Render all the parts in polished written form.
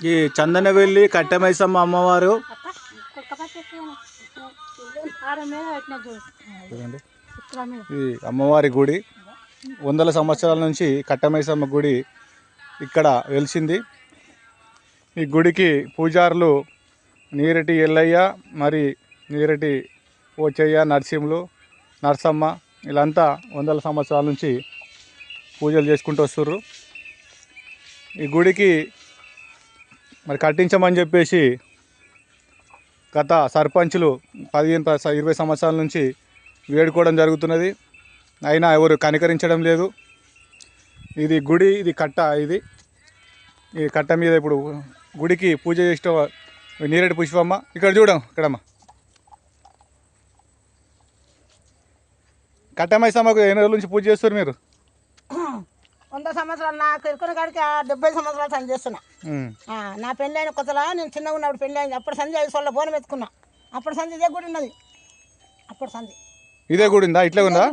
ఈ చందనవెల్లి కట్టమైసమ్మ అమ్మవారు ఈ అమ్మవారి గుడి వందల సంవత్సరాల నుంచి కట్టమైసమ్మ గుడి ఇక్కడ వెలిసింది. ఈ గుడికి పూజారులు నీరటి ఎల్లయ్య, మరి నీరటి పోచయ్య, నరసింహులు, నరసమ్మ వీళ్ళంతా వందల సంవత్సరాల నుంచి పూజలు చేసుకుంటూ వస్తుర్రు. ఈ గుడికి మరి కట్టించమని చెప్పేసి గత సర్పంచులు 15-20 సంవత్సరాల నుంచి వేడుకోవడం జరుగుతున్నది. అయినా ఎవరు కనికరించడం లేదు. ఇది గుడి, ఇది కట్ట. ఈ కట్ట మీద ఇప్పుడు గుడికి పూజ చేసిన నీరటి పుష్పమ్మ. ఇక్కడ చూడం, ఇక్కడమ్మ కట్టమైసమ్మకు ఎన్ని రోజుల నుంచి పూజ చేస్తారు మీరు? 100 సంవత్సరాలు. నాకు ఎక్కువ కాడికి 70 సంవత్సరాలు సంధి చేస్తున్నా. నా పెళ్ళి అయిన కొత్తలా నేను చిన్నగా ఉన్నప్పుడు పెళ్ళి అయింది. అప్పుడు సంధి 5 సోళ్ళ బోనం ఎత్తుకున్నా. అప్పుడు సంధి ఇదే గుడి ఉన్నది. అప్పుడు సంధి ఇదే గుడి ఉందా? ఇట్లా ఉందా?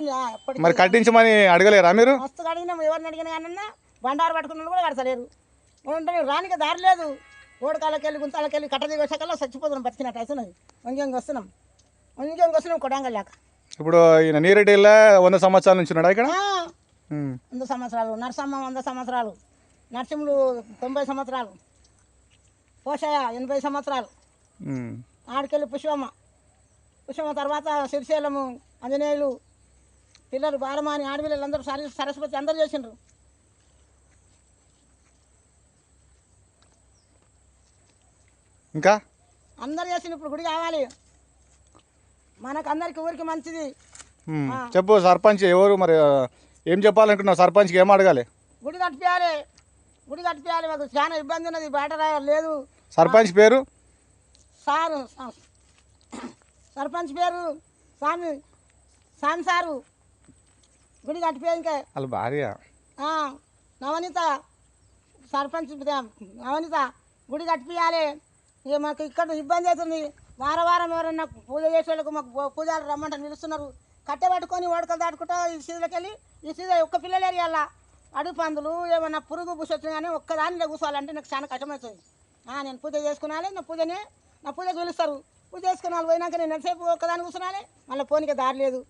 మరి కట్టించమని అడగలేరా మీరు? మస్తుగా అడిగినా, ఎవరిని అడిగినా కానీ బండారు పట్టుకున్న కూడా కడతలేరు. ఉంటే రానికి దారి లేదు. ఓడకాలకెళ్ళి గుంతాలకెళ్ళి కట్ట దిగి వచ్చాకల్లా చచ్చిపోతున్నాం, బతికినట్టు అవుతున్నది. వంగంగా వస్తున్నాం కొడంగల్ లేక. ఇప్పుడు ఈయన నీరెడ్డి 100 సంవత్సరాల నుంచి ఉన్నాడా ఇక్కడ? 100 సంవత్సరాలు. నరసమ్మ 100 సంవత్సరాలు. నరసింహులు 90 సంవత్సరాలు. పోషయ్య 80 సంవత్సరాలు. ఆడికెళ్ళి పుష్పమ్మ తర్వాత శ్రీశైలము, ఆంజనేయులు, పిల్లలు బాలమాని, ఆడపిల్లలు అందరూ సరస్వతి అందరూ చేసిండ్రు. ఇంకా అందరు చేసిండ్రు. ఇప్పుడు గుడి కావాలి మనకు, అందరికి ఊరికి మంచిది. చెప్పు సర్పంచ్ ఎవరు మరి? ఏం చెప్పాలనుకున్నావు? సర్పంచ్కి ఏం అడగాలి? గుడి కట్టిపియాలి. మాకు చాలా ఇబ్బంది ఉన్నది, బయట లేదు. సర్పంచ్ పేరు? సర్పంచ్ పేరు స్వామి సారు. గుడి కట్టిపోయి ఇంకా వాళ్ళ భార్య నవనీత, సర్పంచ్ నవనీత. గుడి కట్టిపియాలి. ఇక మాకు ఇక్కడ ఇబ్బంది అవుతుంది. వారం ఎవరన్నా పూజ చేసే వాళ్ళకు మాకు పూజలు రమ్మంటే నిలుస్తున్నారు. కట్టె పట్టుకొని ఓడకలు దాటుకుంటా ఈ సీజన్కి వెళ్ళి ఈ సీజన్ ఒక్క పిల్లలు ఏరియాల అడుగు పందులు ఏమన్నా పురుగు పూసి వచ్చింది కానీ ఒక్కదానిలో కూర్చోవాలంటే నాకు చాలా కష్టమవుతుంది. నేను పూజ చేసుకున్నాలి. నా పూజకు పిలుస్తారు. పూజ చేసుకున్నాను పోయినాక నేను ఎంతసేపు ఒక్కదాన్ని కూర్చున్నాలి. మళ్ళీ పోనీకి దారి లేదు.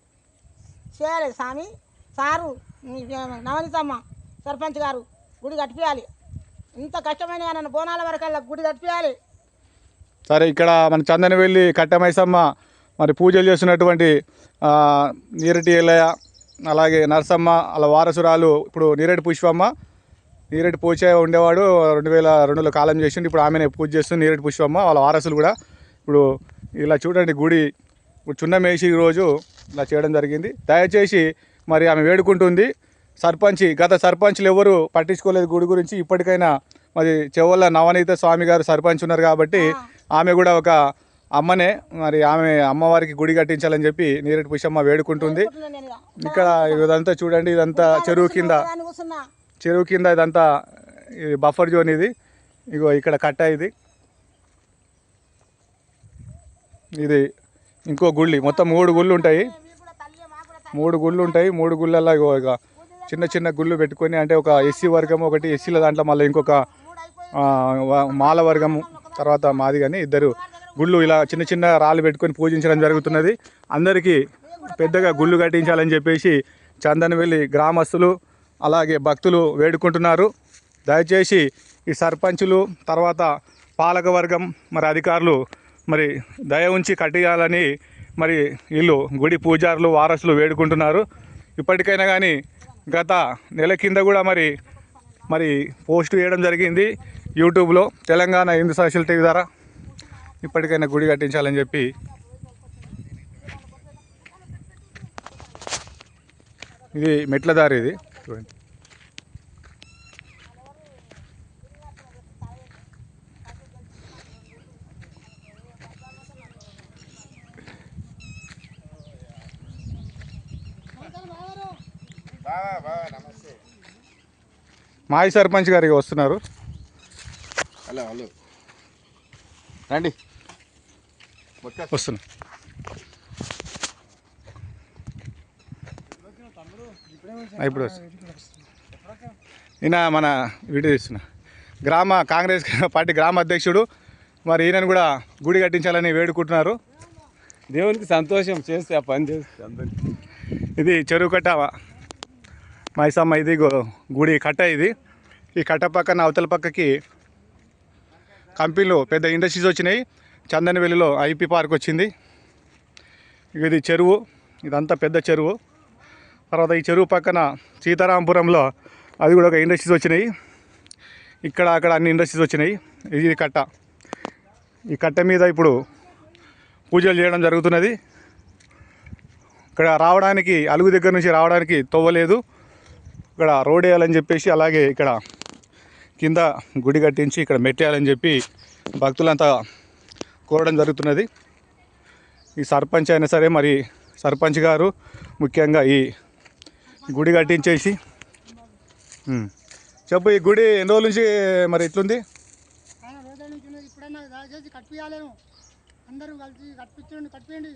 చేయాలి స్వామి సారు, నవనీతమ్మ, సర్పంచ్ గారు గుడి కట్టిపియాలి. ఇంత కష్టమైన నన్ను బోనాల వరకల్లా గుడి కట్టిపియాలి. సరే, ఇక్కడ మన చందనవెల్లి కట్టమైసమ్మ మరి పూజలు చేస్తున్నటువంటి నీరటి ఎల్లయ్య, అలాగే నరసమ్మ, అలా వారసురాలు ఇప్పుడు నీరటి పుష్పమ్మ, నీరటి పోచయ్య ఉండేవాడు 2002లో కాలం చేసిండు. ఇప్పుడు ఆమెనే పూజ చేస్తుంది నీరటి పుష్పమ్మ. వాళ్ళ వారసులు కూడా ఇప్పుడు ఇలా చూడండి గుడి ఇప్పుడు చున్నమేసి ఈరోజు ఇలా చేయడం జరిగింది. దయచేసి మరి ఆమె వేడుకుంటుంది. గత సర్పంచ్లు ఎవరు పట్టించుకోలేదు గుడి గురించి. ఇప్పటికైనా మరి చెవల్ల నవనీత స్వామి గారు సర్పంచ్ ఉన్నారు కాబట్టి ఆమె కూడా ఒక అమ్మనే. మరి ఆమె అమ్మవారికి గుడి కట్టించాలని చెప్పి నీరటి పుష్పమ్మ వేడుకుంటుంది. ఇక్కడ ఇదంతా చూడండి, ఇదంతా చెరువు కింద ఇదంతా బఫర్ జోన్. ఇగో ఇక్కడ కట్ట. ఇది ఇంకో గుళ్ళు, మొత్తం 3 గుళ్ళు ఉంటాయి. 3 గుళ్ళు ఉంటాయి. 3 గుళ్ళల్లో ఇక చిన్న గుళ్ళు పెట్టుకొని, అంటే ఒక ఎస్సీ వర్గం ఒకటి, ఎస్సీల దాంట్లో మళ్ళీ ఇంకొక మాల వర్గము, తర్వాత మాది, కానీ 2 గుళ్ళు ఇలా చిన్న రాళ్ళు పెట్టుకొని పూజించడం జరుగుతున్నది. అందరికీ పెద్దగా గుళ్ళు కట్టించాలని చెప్పేసి చందనవెల్లి గ్రామస్తులు అలాగే భక్తులు వేడుకుంటున్నారు. దయచేసి ఈ సర్పంచులు, తర్వాత పాలకవర్గం, మరి అధికారులు మరి దయ ఉంచి కట్టియాలని మరి వీళ్ళు గుడి పూజారులు, వారసులు వేడుకుంటున్నారు. ఇప్పటికైనా కానీ గత నెల కింద కూడా మరి పోస్ట్ చేయడం జరిగింది యూట్యూబ్లో, తెలంగాణ హిందూ సోషల్ టీవీ ద్వారా. ఇప్పటికైనా గుడి కట్టించాలని చెప్పి ఇది మెట్ల దారి. ఇది చూడండి. మాజీ సర్పంచ్ గారికి వస్తున్నారు. హలో రండి, వస్తున్నా. ఇప్పుడు ఈయన మన వీడియో తీస్తున్నా. కాంగ్రెస్ పార్టీ గ్రామ అధ్యక్షుడు. మరి ఈయనను కూడా గుడి కట్టించాలని వేడుకుంటున్నారు. దేవునికి సంతోషం చేస్తే ఆ పని చేస్తే అందరికి. ఇది చెరువు కట్ట మైసమ్మ, ఇది గుడి కట్ట. ఇది ఈ కట్ట పక్కన అవతల పక్కకి కంపెనీలు పెద్ద ఇండస్ట్రీస్ వచ్చినాయి. చందనవెల్లిలో ఐపీ పార్క్ వచ్చింది. ఇది చెరువు, ఇదంతా పెద్ద చెరువు. తర్వాత ఈ చెరువు పక్కన సీతారాంపురంలో అది కూడా ఒక ఇండస్ట్రీస్ వచ్చినాయి. ఇక్కడ అక్కడ అన్ని ఇండస్ట్రీస్ వచ్చినాయి. ఇది కట్ట. ఈ కట్ట మీద ఇప్పుడు పూజలు చేయడం జరుగుతున్నది. ఇక్కడ రావడానికి అలుగు దగ్గర నుంచి రావడానికి తవ్వలేదు. ఇక్కడ రోడ్ వేయాలని చెప్పేసి, అలాగే ఇక్కడ కింద గుడి కట్టించి ఇక్కడ మెట్టేయాలని చెప్పి భక్తులంతా కోరడం జరుగుతున్నది. ఈ సర్పంచ్ అయినా సరే, మరి సర్పంచ్ గారు ముఖ్యంగా ఈ గుడి కట్టించేసి చెప్పు, ఈ గుడి ఎన్ని రోజుల నుంచి మరి ఎట్లుంది? రోజుల నుంచి ఇప్పుడన్నా దయచేసి కట్టియాలేము, అందరూ కలిసి కట్టియండి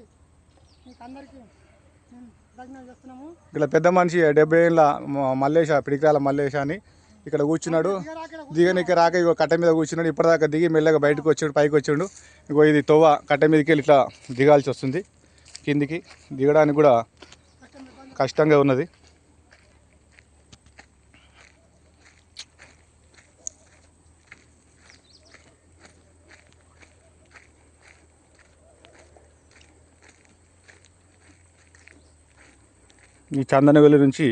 మీకు అందరికీ మేము ప్రజ్ఞ చేస్తున్నాము. ఇలా పెద్ద మనిషి 70 ఏళ్ళ మల్లేష, పిడికాల మల్లేష అని ఇక్కడ కూర్చున్నాడు. దిగనికి రాక ఇగో కట్ట మీద కూర్చున్నాడు. ఇప్పటిదాకా దిగి మెల్లగా బయటకు వచ్చాడు, పైకి వచ్చాడు. ఇగో ఇది తవ్వ, కట్ట మీదకి వెళ్ళి ఇట్లా దిగాల్సి వస్తుంది. కిందికి దిగడానికి కూడా కష్టంగా ఉన్నది. ఈ చందనవెల్లి నుంచి